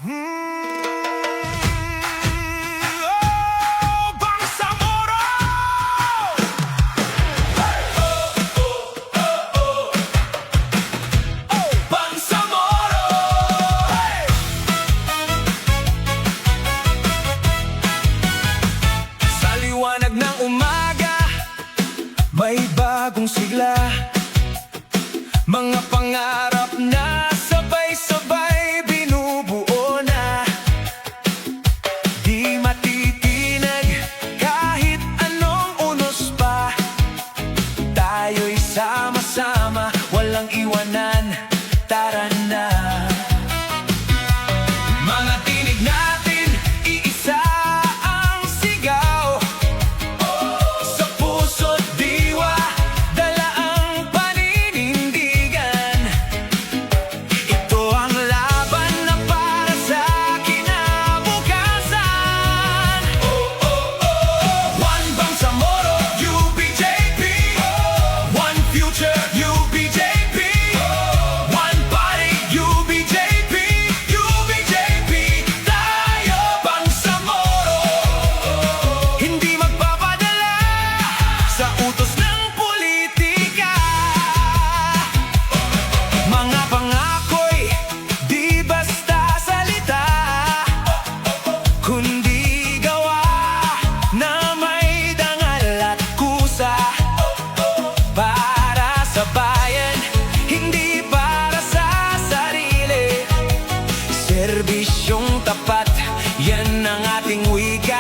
Bangsamoro! Bangsamoro! Sa liwanag ng umaga, may bagong sigla. Mga pangarap na sabay-sabay binubuo na. Di matitinag kahit anong unos pa. Tayo'y sama-sama, walang iwanan, tara na. Mga tinig natin, iisa ang sigaw. Sa puso't diwa, dala ang paninindigan. Ito ang laban na para sa kinabukasan. One Bangsamoro, UBJP. One future, UBJP. One body, UBJP. UBJP, tayo Bangsamoro. Hindi magpapadala sa utos ng politika. Mga pangako'y di basta salita, kundi gawa na may dangal at kusa. Para sa bayan, hindi para sa sarili. Serbisyong tapat, yan ang ating wika.